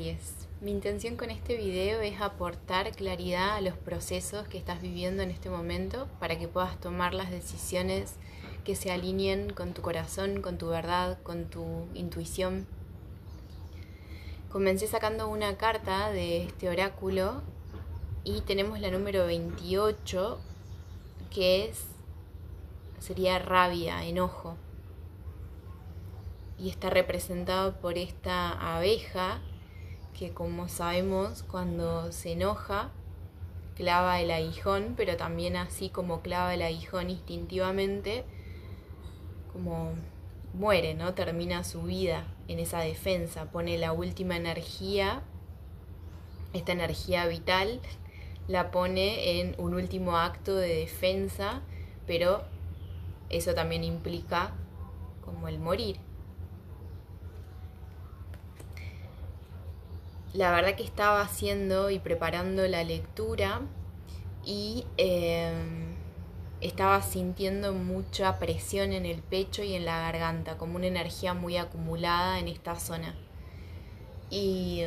Aries. Mi intención con este video es aportar claridad a los procesos que estás viviendo en este momento para que puedas tomar las decisiones que se alineen con tu corazón, con tu verdad, con tu intuición. Comencé sacando una carta de este oráculo y tenemos la número 28, que sería rabia, enojo. Y está representado por esta abeja que, como sabemos, cuando se enoja clava el aguijón, pero también así como clava el aguijón instintivamente, como muere, ¿no? Termina su vida en esa defensa, pone la última energía, esta energía vital, la pone en un último acto de defensa, pero eso también implica como el morir. La verdad que estaba haciendo y preparando la lectura y estaba sintiendo mucha presión en el pecho y en la garganta, como una energía muy acumulada en esta zona. Y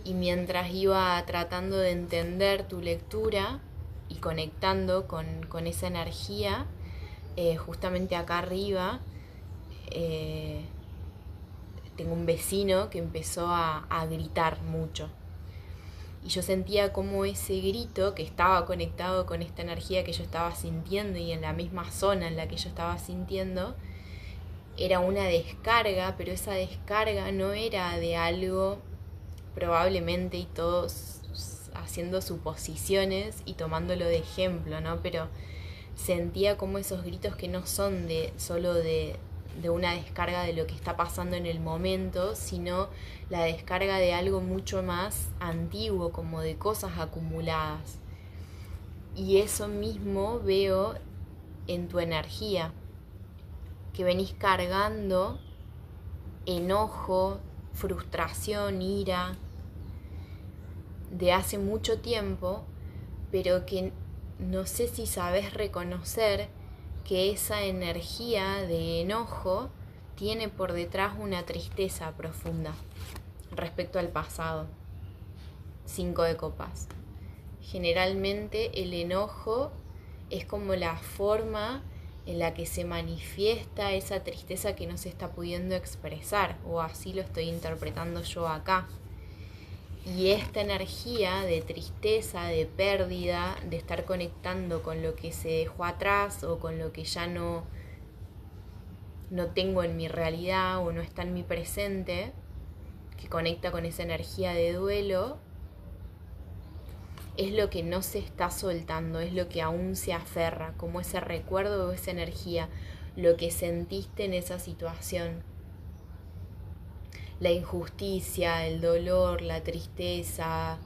mientras iba tratando de entender tu lectura y conectando con esa energía, justamente acá arriba tengo un vecino que empezó a gritar mucho. Y yo sentía como ese grito que estaba conectado con esta energía que yo estaba sintiendo y en la misma zona en la que yo estaba sintiendo, era una descarga, pero esa descarga no era de algo, probablemente, y todos haciendo suposiciones y tomándolo de ejemplo, ¿no? Pero sentía como esos gritos que no son solo de una descarga de lo que está pasando en el momento, sino la descarga de algo mucho más antiguo, como de cosas acumuladas. Y eso mismo veo en tu energía, que venís cargando enojo, frustración, ira, de hace mucho tiempo, pero que no sé si sabes reconocer que esa energía de enojo tiene por detrás una tristeza profunda respecto al pasado. 5 de copas. Generalmente el enojo es como la forma en la que se manifiesta esa tristeza que no se está pudiendo expresar, o así lo estoy interpretando yo acá. Y esta energía de tristeza, de pérdida, de estar conectando con lo que se dejó atrás o con lo que ya no tengo en mi realidad o no está en mi presente, que conecta con esa energía de duelo, es lo que no se está soltando, es lo que aún se aferra, como ese recuerdo o esa energía, lo que sentiste en esa situación. La injusticia, el dolor, la tristeza,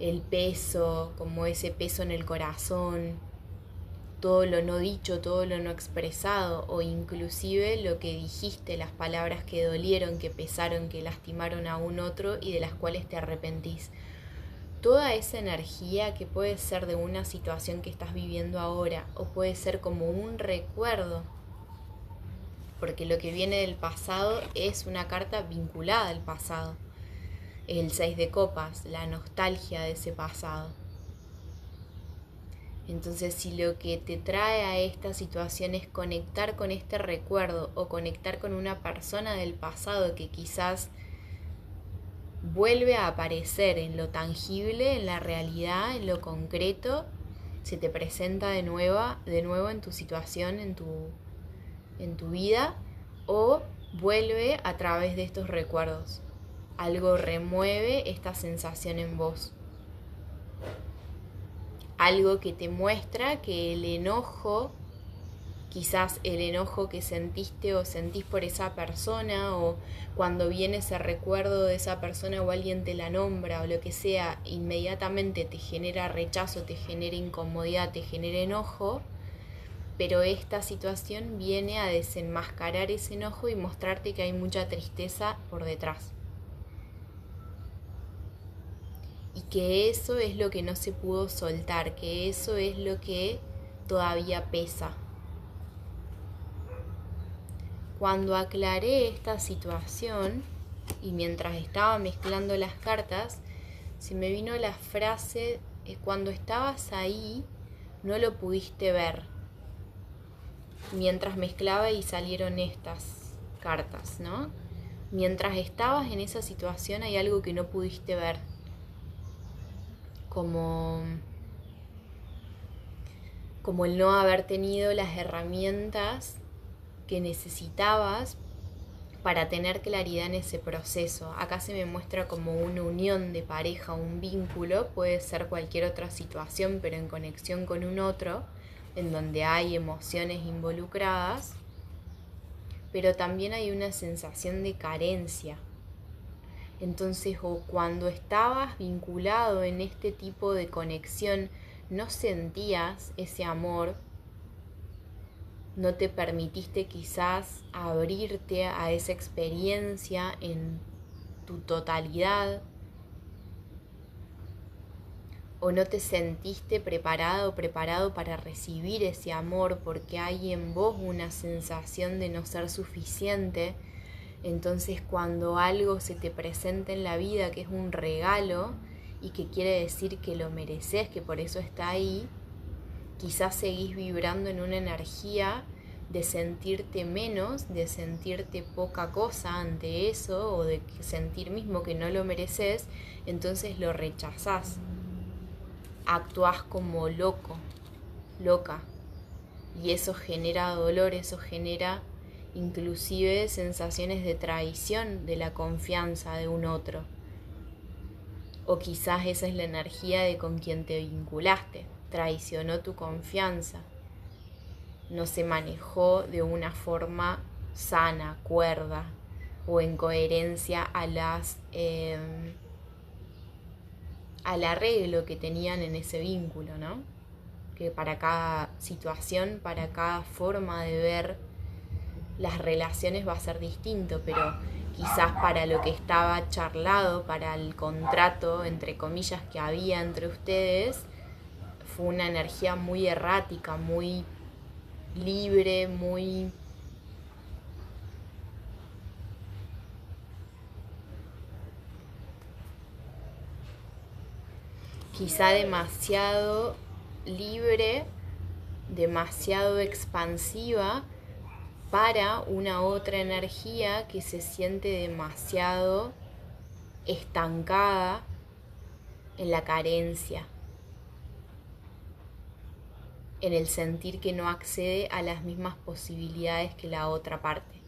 el peso, como ese peso en el corazón, todo lo no dicho, todo lo no expresado, o inclusive lo que dijiste, las palabras que dolieron, que pesaron, que lastimaron a un otro y de las cuales te arrepentís. Toda esa energía que puede ser de una situación que estás viviendo ahora, o puede ser como un recuerdo, porque lo que viene del pasado es una carta vinculada al pasado. El 6 de copas, la nostalgia de ese pasado. Entonces, si lo que te trae a esta situación es conectar con este recuerdo o conectar con una persona del pasado que quizás vuelve a aparecer en lo tangible, en la realidad, en lo concreto, se te presenta de nuevo en tu situación, en tu vida, o vuelve a través de estos recuerdos. Algo remueve esta sensación en vos. Algo que te muestra que el enojo, quizás el enojo que sentiste o sentís por esa persona, o cuando viene ese recuerdo de esa persona o alguien te la nombra o lo que sea, inmediatamente te genera rechazo, te genera incomodidad, te genera enojo, pero esta situación viene a desenmascarar ese enojo y mostrarte que hay mucha tristeza por detrás. Y que eso es lo que no se pudo soltar, que eso es lo que todavía pesa. Cuando aclaré esta situación, Y mientras estaba mezclando las cartas, se me vino la frase, cuando estabas ahí, no lo pudiste ver. Mientras mezclaba y salieron estas cartas, ¿no? Mientras estabas en esa situación hay algo que no pudiste ver. Como el no haber tenido las herramientas que necesitabas para tener claridad en ese proceso. Acá se me muestra como una unión de pareja, un vínculo, puede ser cualquier otra situación, pero en conexión con un otro, en donde hay emociones involucradas, pero también hay una sensación de carencia. Entonces, o cuando estabas vinculado en este tipo de conexión, no sentías ese amor, no te permitiste quizás abrirte a esa experiencia en tu totalidad, o no te sentiste preparado para recibir ese amor porque hay en vos una sensación de no ser suficiente. Entonces cuando algo se te presenta en la vida que es un regalo y que quiere decir que lo mereces, que por eso está ahí, quizás seguís vibrando en una energía de sentirte menos, de sentirte poca cosa ante eso, o de sentir mismo que no lo mereces, entonces lo rechazás. Actuás como loco, loca, y eso genera dolor, eso genera inclusive sensaciones de traición de la confianza de un otro. O quizás esa es la energía de con quien te vinculaste, traicionó tu confianza, no se manejó de una forma sana, cuerda o en coherencia al arreglo que tenían en ese vínculo, ¿no? Que para cada situación, para cada forma de ver las relaciones va a ser distinto, pero quizás para lo que estaba charlado, para el contrato, entre comillas, que había entre ustedes, fue una energía muy errática, muy libre, muy quizá demasiado libre, demasiado expansiva para una otra energía que se siente demasiado estancada en la carencia, en el sentir que no accede a las mismas posibilidades que la otra parte.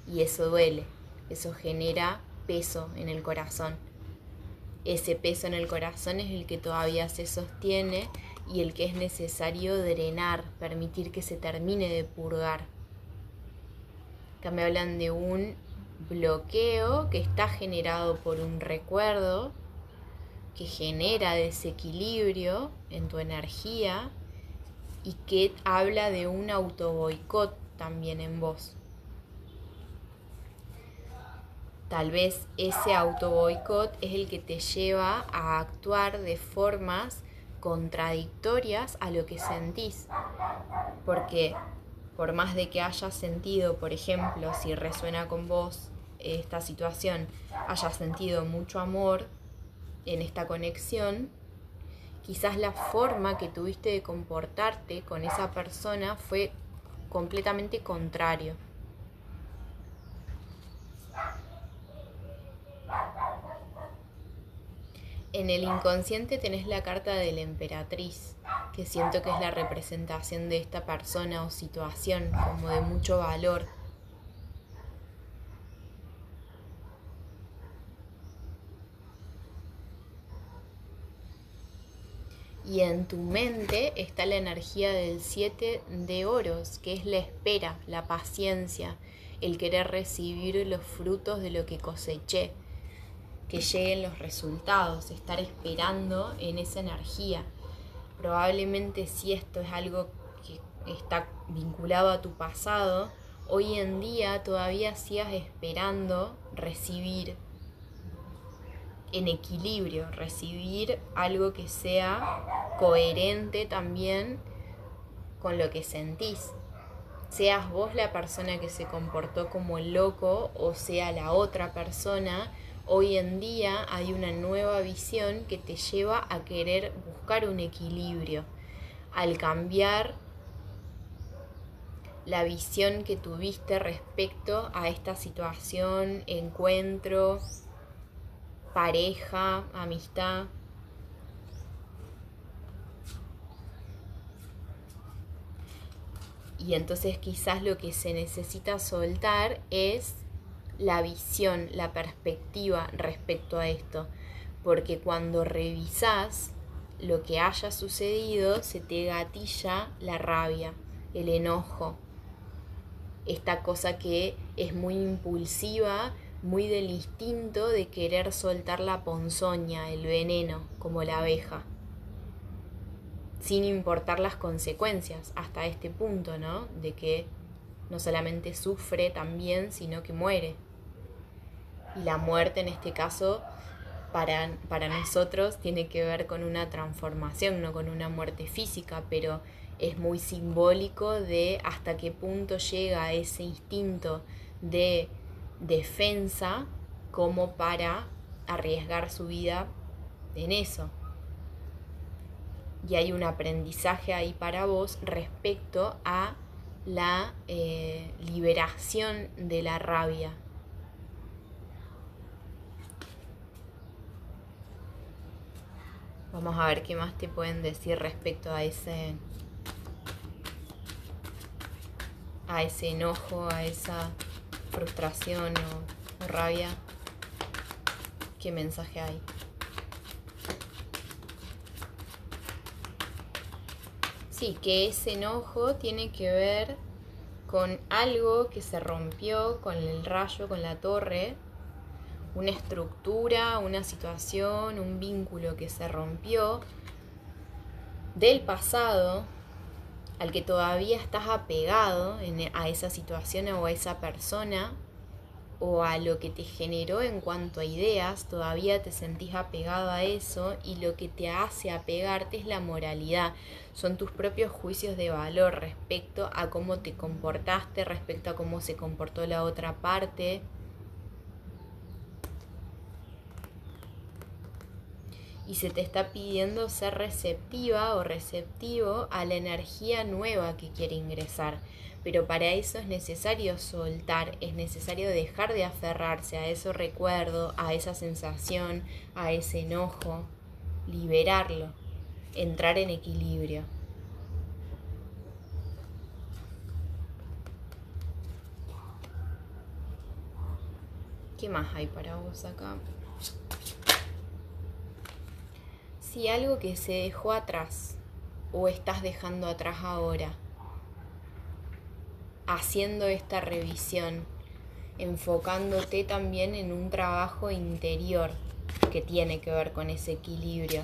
Y eso duele, eso genera peso en el corazón. Ese peso en el corazón es el que todavía se sostiene y el que es necesario drenar, permitir que se termine de purgar. Acá me hablan de un bloqueo que está generado por un recuerdo que genera desequilibrio en tu energía y que habla de un autoboicot también en vos. Tal vez ese autoboicot es el que te lleva a actuar de formas contradictorias a lo que sentís. Porque por más de que hayas sentido, por ejemplo, si resuena con vos esta situación, hayas sentido mucho amor en esta conexión, quizás la forma que tuviste de comportarte con esa persona fue completamente contrario. En el inconsciente tenés la carta de la emperatriz, que siento que es la representación de esta persona o situación, como de mucho valor. Y en tu mente está la energía del 7 de oros, que es la espera, la paciencia, el querer recibir los frutos de lo que coseché, que lleguen los resultados, estar esperando en esa energía. Probablemente si esto es algo que está vinculado a tu pasado, hoy en día todavía sigas esperando recibir en equilibrio, recibir algo que sea coherente también con lo que sentís. seas vos la persona que se comportó como el loco o sea la otra persona, hoy en día hay una nueva visión que te lleva a querer buscar un equilibrio. Al cambiar la visión que tuviste respecto a esta situación, encuentro, pareja, amistad. Y entonces quizás lo que se necesita soltar es la visión, la perspectiva respecto a esto. Porque cuando revisás lo que haya sucedido, se te gatilla la rabia, el enojo. Esta cosa que es muy impulsiva, muy del instinto de querer soltar la ponzoña, el veneno, como la abeja, sin importar las consecuencias, hasta este punto, ¿no? De que no solamente sufre también, sino que muere. Y la muerte en este caso, para nosotros, tiene que ver con una transformación, no con una muerte física, pero es muy simbólico de hasta qué punto llega ese instinto de defensa como para arriesgar su vida en eso. Y hay un aprendizaje ahí para vos respecto a la liberación de la rabia. Vamos a ver qué más te pueden decir respecto a ese enojo, a esa frustración o rabia. ¿Qué mensaje hay? Sí, que ese enojo tiene que ver con algo que se rompió con el rayo, con la torre, una estructura, una situación, un vínculo que se rompió del pasado al que todavía estás apegado a esa situación o a esa persona o a lo que te generó en cuanto a ideas, todavía te sentís apegado a eso y lo que te hace apegarte es la moralidad, son tus propios juicios de valor respecto a cómo te comportaste, respecto a cómo se comportó la otra parte. Y se te está pidiendo ser receptiva o receptivo a la energía nueva que quiere ingresar. Pero para eso es necesario soltar, es necesario dejar de aferrarse a ese recuerdo, a esa sensación, a ese enojo, liberarlo, entrar en equilibrio. ¿Qué más hay para vos acá? Si algo que se dejó atrás o estás dejando atrás ahora, haciendo esta revisión, enfocándote también en un trabajo interior que tiene que ver con ese equilibrio.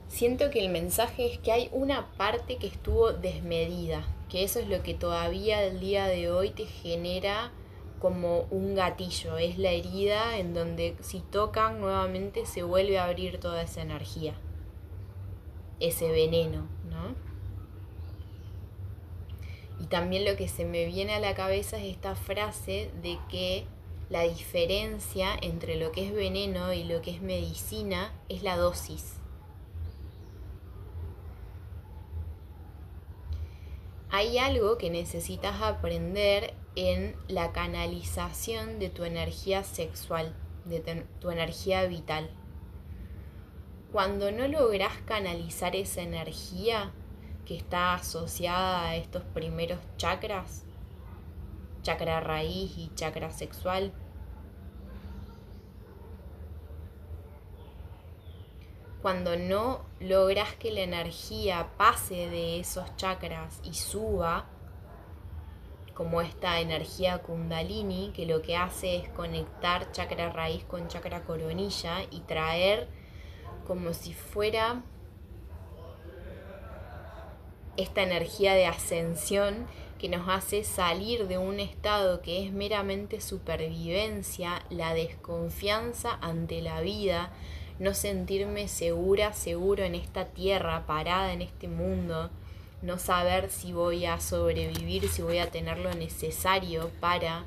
Siento que el mensaje es que hay una parte que estuvo desmedida, que eso es lo que todavía el día de hoy te genera como un gatillo, es la herida en donde si tocan nuevamente se vuelve a abrir toda esa energía, ese veneno, ¿no? Y también lo que se me viene a la cabeza es esta frase de que la diferencia entre lo que es veneno y lo que es medicina es la dosis. Hay algo que necesitas aprender en la canalización de tu energía sexual, de tu energía vital. Cuando no lográs canalizar esa energía que está asociada a estos primeros chakras, chakra raíz y chakra sexual, cuando no logras que la energía pase de esos chakras y suba, como esta energía kundalini, que lo que hace es conectar chakra raíz con chakra coronilla y traer como si fuera esta energía de ascensión que nos hace salir de un estado que es meramente supervivencia, la desconfianza ante la vida, no sentirme segura, seguro en esta tierra, parada en este mundo, no saber si voy a sobrevivir, si voy a tener lo necesario para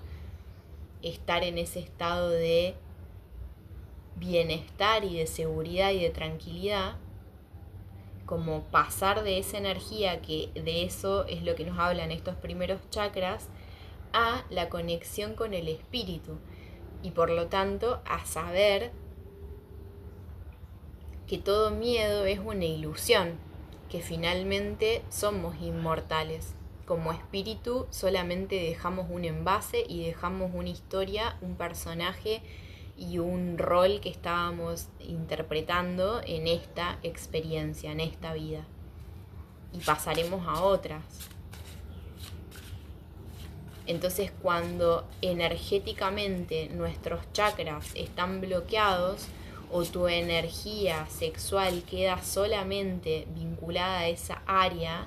estar en ese estado de bienestar y de seguridad y de tranquilidad, como pasar de esa energía, que de eso es lo que nos hablan estos primeros chakras, a la conexión con el espíritu y por lo tanto a saber que todo miedo es una ilusión, que finalmente somos inmortales. Como espíritu solamente dejamos un envase y dejamos una historia, un personaje y un rol que estábamos interpretando en esta experiencia, en esta vida. Y pasaremos a otras. Entonces, cuando energéticamente nuestros chakras están bloqueados o tu energía sexual queda solamente vinculada a esa área,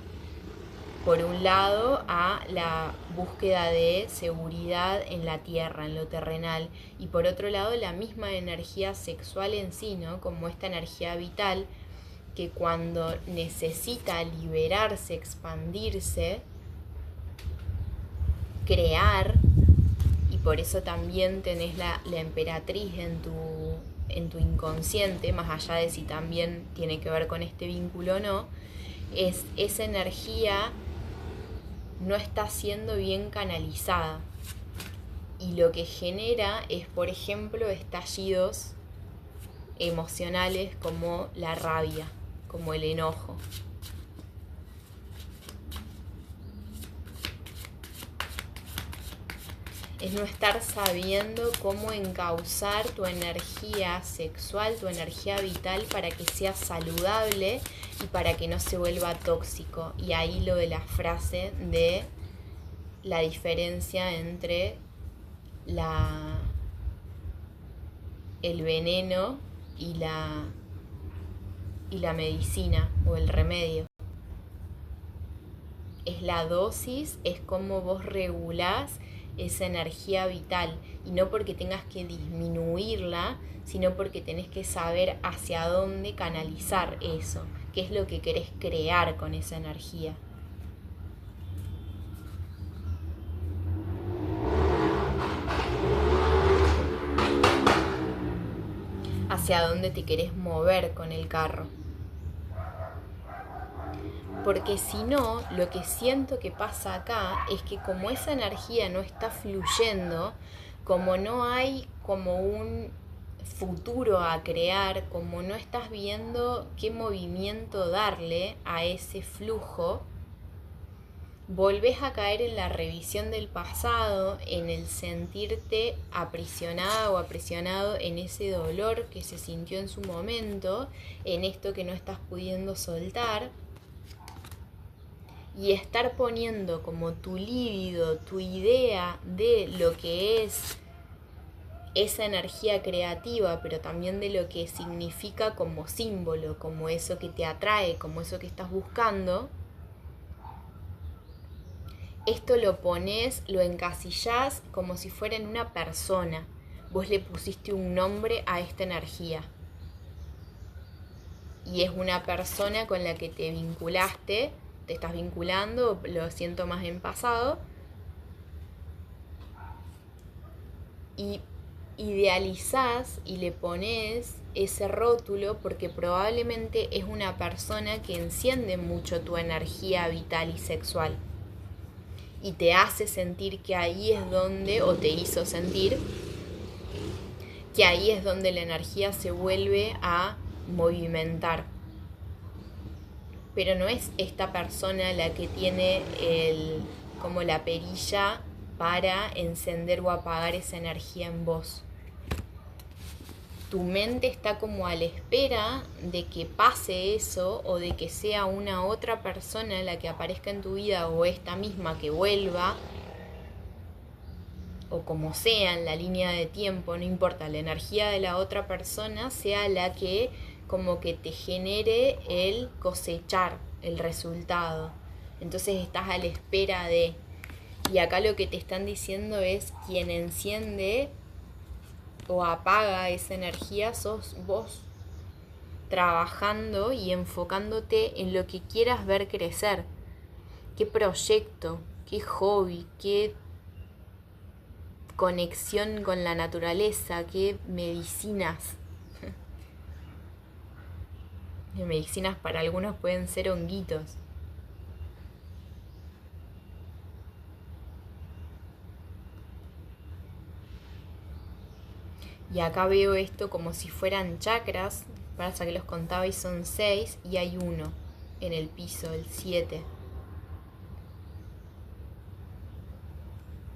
por un lado a la búsqueda de seguridad en la tierra, en lo terrenal, y por otro lado la misma energía sexual en sí, ¿no? Como esta energía vital que cuando necesita liberarse, expandirse, crear, y por eso también tenés la emperatriz en tu inconsciente, más allá de si también tiene que ver con este vínculo o no, es esa energía no está siendo bien canalizada y lo que genera es, por ejemplo, estallidos emocionales como la rabia, como el enojo. Es no estar sabiendo cómo encauzar tu energía sexual, tu energía vital para que sea saludable y para que no se vuelva tóxico. Y ahí lo de la frase de la diferencia entre el veneno y la medicina o el remedio. Es la dosis, es cómo vos regulás esa energía vital, y no porque tengas que disminuirla, sino porque tenés que saber hacia dónde canalizar eso, qué es lo que querés crear con esa energía. Hacia dónde te querés mover con el carro. Porque si no, lo que siento que pasa acá es que como esa energía no está fluyendo, como no hay como un futuro a crear, como no estás viendo qué movimiento darle a ese flujo, volvés a caer en la revisión del pasado, en el sentirte aprisionada o aprisionado en ese dolor que se sintió en su momento, en esto que no estás pudiendo soltar. Y estar poniendo como tu líbido, tu idea de lo que es esa energía creativa, pero también de lo que significa como símbolo, como eso que te atrae, como eso que estás buscando. Esto lo pones, lo encasillás como si fuera en una persona. Vos le pusiste un nombre a esta energía. Y es una persona con la que te vinculaste, te estás vinculando, lo siento más en pasado, y idealizás y le pones ese rótulo porque probablemente es una persona que enciende mucho tu energía vital y sexual y te hace sentir que ahí es donde, o te hizo sentir que ahí es donde la energía se vuelve a movimentar. Pero no es esta persona la que tiene como la perilla para encender o apagar esa energía en vos. Tu mente está como a la espera de que pase eso o de que sea una otra persona la que aparezca en tu vida o esta misma que vuelva o como sea en la línea de tiempo, no importa, la energía de la otra persona sea la que como que te genere el cosechar el resultado. Entonces estás a la espera de... Y acá lo que te están diciendo es quien enciende o apaga esa energía sos vos. trabajando y enfocándote en lo que quieras ver crecer. ¿Qué proyecto? ¿Qué hobby? ¿Qué conexión con la naturaleza? ¿Qué medicinas? Medicinas para algunos pueden ser honguitos. Y acá veo esto como si fueran chakras. Pasa que los contaba y son 6 y hay uno en el piso, el 7.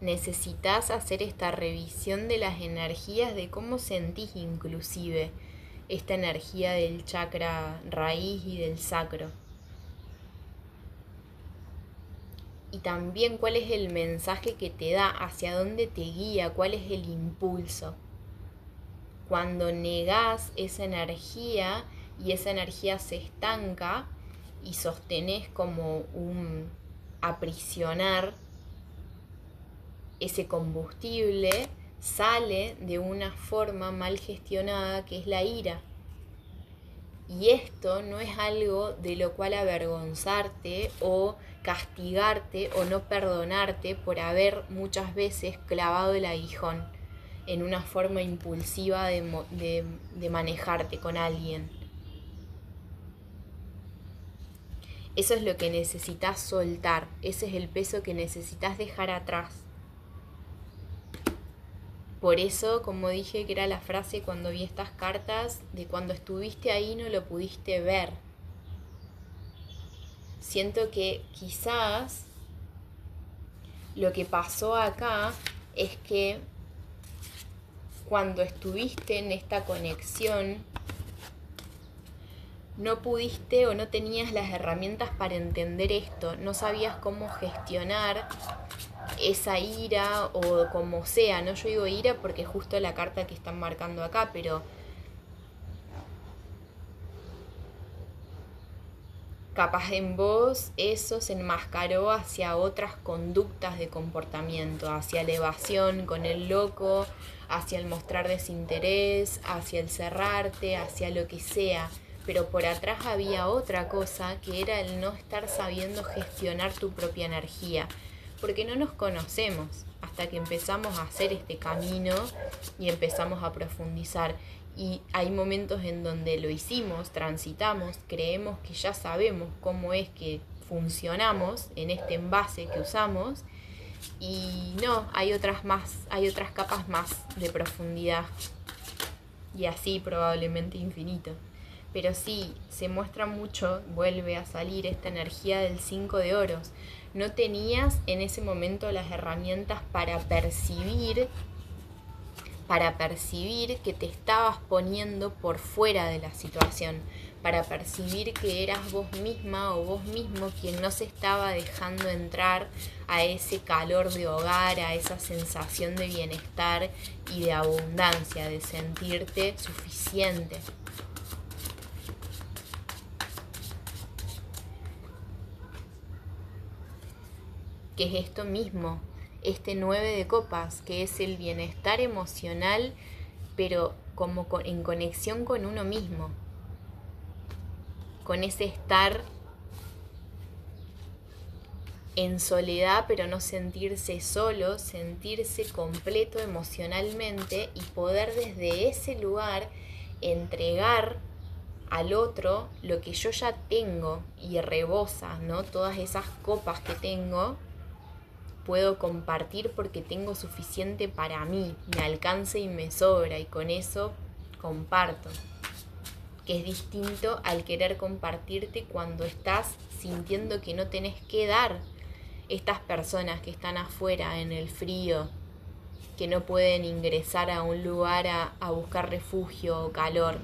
Necesitas hacer esta revisión de las energías, de cómo sentís inclusive esta energía del chakra raíz y del sacro. Y también cuál es el mensaje que te da, hacia dónde te guía, cuál es el impulso. Cuando negás esa energía y esa energía se estanca y sostenés como un aprisionar ese combustible, sale de una forma mal gestionada que es la ira. Y esto no es algo de lo cual avergonzarte o castigarte o no perdonarte por haber muchas veces clavado el aguijón en una forma impulsiva de manejarte con alguien. Eso es lo que necesitas soltar, ese es el peso que necesitas dejar atrás. Por eso, como dije que era la frase cuando vi estas cartas, de cuando estuviste ahí no lo pudiste ver. Siento que quizás lo que pasó acá es que cuando estuviste en esta conexión no pudiste o no tenías las herramientas para entender esto, no sabías cómo gestionar esa ira o como sea, no yo digo ira porque es justo la carta que están marcando acá, pero capaz en vos eso se enmascaró hacia otras conductas de comportamiento, hacia la evasión con el loco, hacia el mostrar desinterés, hacia el cerrarte, hacia lo que sea. Pero por atrás había otra cosa que era el no estar sabiendo gestionar tu propia energía. Porque no nos conocemos hasta que empezamos a hacer este camino y empezamos a profundizar. Y hay momentos en donde lo hicimos, transitamos, creemos que ya sabemos cómo es que funcionamos en este envase que usamos y no, hay otras capas más de profundidad y así probablemente infinito. Pero sí, se muestra mucho, vuelve a salir esta energía del 5 de oros. No tenías en ese momento las herramientas para percibir que te estabas poniendo por fuera de la situación, para percibir que eras vos misma o vos mismo quien no se estaba dejando entrar a ese calor de hogar, a esa sensación de bienestar y de abundancia, de sentirte suficiente. Que es esto mismo, este 9 de copas, que es el bienestar emocional, pero como en conexión con uno mismo, con ese estar en soledad, pero no sentirse solo, sentirse completo emocionalmente y poder desde ese lugar entregar al otro lo que yo ya tengo y rebosa, ¿no? Todas esas copas que tengo, puedo compartir porque tengo suficiente para mí, me alcanza y me sobra y con eso comparto. Que es distinto al querer compartirte cuando estás sintiendo que no tenés que dar. Estas personas que están afuera en el frío, que no pueden ingresar a un lugar a buscar refugio o calor,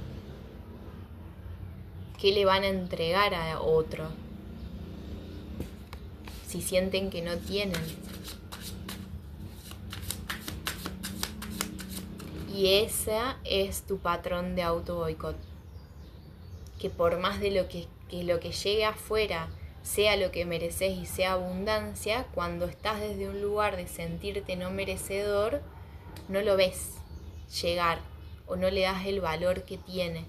¿qué le van a entregar a otro si sienten que no tienen? Y ese es tu patrón de auto boicot. Que por más de lo que llegue afuera sea lo que mereces y sea abundancia, cuando estás desde un lugar de sentirte no merecedor, no lo ves llegar o no le das el valor que tiene,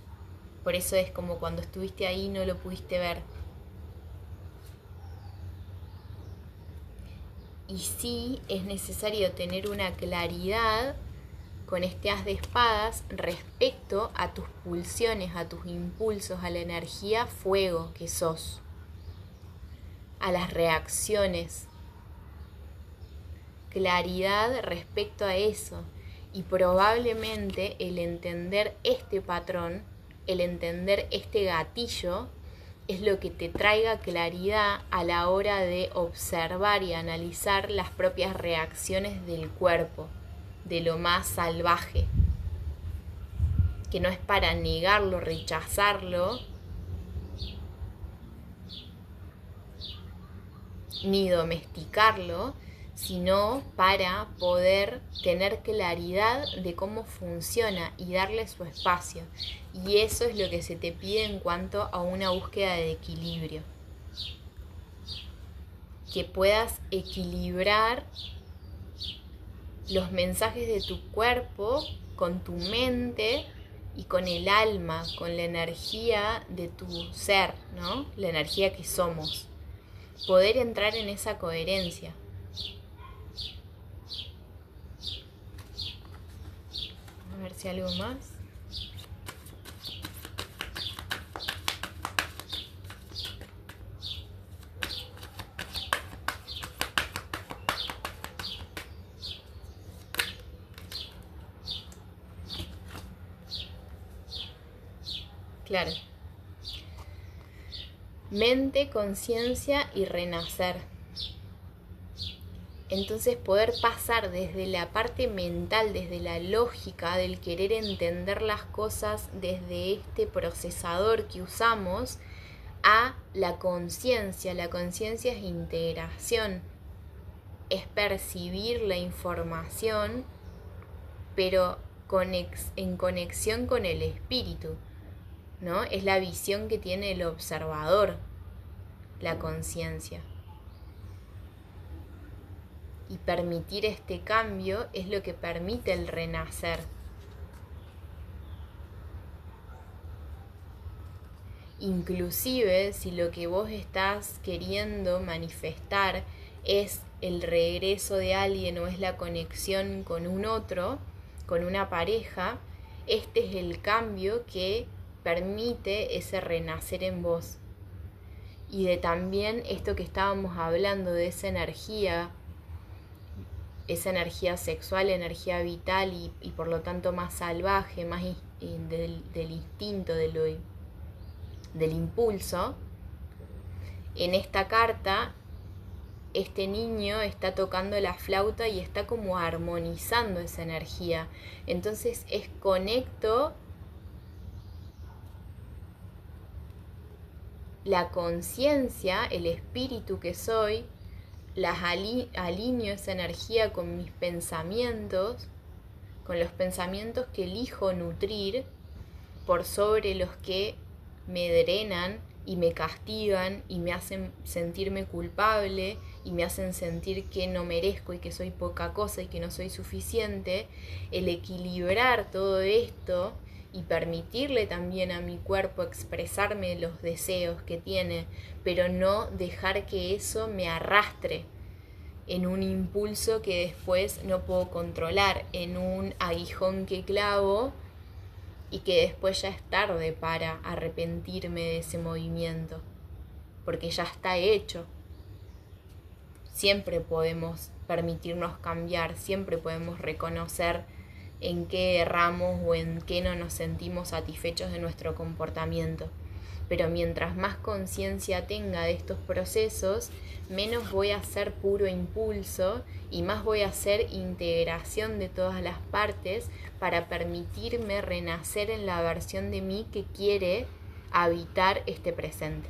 Por eso es como cuando estuviste ahí no lo pudiste ver. Y sí es necesario tener una claridad con este as de espadas respecto a tus pulsiones, a tus impulsos, a la energía fuego que sos, a las reacciones. Claridad respecto a eso. Y probablemente el entender este patrón, el entender este gatillo, es lo que te traiga claridad a la hora de observar y analizar las propias reacciones del cuerpo, de lo más salvaje, que no es para negarlo, rechazarlo, ni domesticarlo, sino para poder tener claridad de cómo funciona y darle su espacio. Y eso es lo que se te pide en cuanto a una búsqueda de equilibrio. Que puedas equilibrar los mensajes de tu cuerpo con tu mente y con el alma, con la energía de tu ser, ¿no? La energía que somos. Poder entrar en esa coherencia. A ver si algo más. Claro. Mente, conciencia y renacer. Entonces poder pasar desde la parte mental, desde la lógica del querer entender las cosas desde este procesador que usamos, a la conciencia. La conciencia es integración, es percibir la información, pero en conexión con el espíritu, ¿no? Es la visión que tiene el observador, la conciencia. Y permitir este cambio es lo que permite el renacer. Inclusive si lo que vos estás queriendo manifestar es el regreso de alguien o es la conexión con un otro, con una pareja, este es el cambio que permite ese renacer en vos. Y de también esto que estábamos hablando, de esa energía sexual, energía vital y por lo tanto más salvaje, más del instinto, del impulso. En esta carta, este niño está tocando la flauta y está como armonizando esa energía. Entonces conecto la conciencia, el espíritu que soy, alineo esa energía con mis pensamientos, con los pensamientos que elijo nutrir por sobre los que me drenan y me castigan y me hacen sentirme culpable y me hacen sentir que no merezco y que soy poca cosa y que no soy suficiente. El equilibrar todo esto y permitirle también a mi cuerpo expresarme los deseos que tiene, pero no dejar que eso me arrastre en un impulso que después no puedo controlar, en un aguijón que clavo y que después ya es tarde para arrepentirme de ese movimiento, porque ya está hecho. Siempre podemos permitirnos cambiar, siempre podemos reconocer en qué erramos o en qué no nos sentimos satisfechos de nuestro comportamiento. Pero mientras más conciencia tenga de estos procesos, menos voy a hacer puro impulso y más voy a hacer integración de todas las partes para permitirme renacer en la versión de mí que quiere habitar este presente.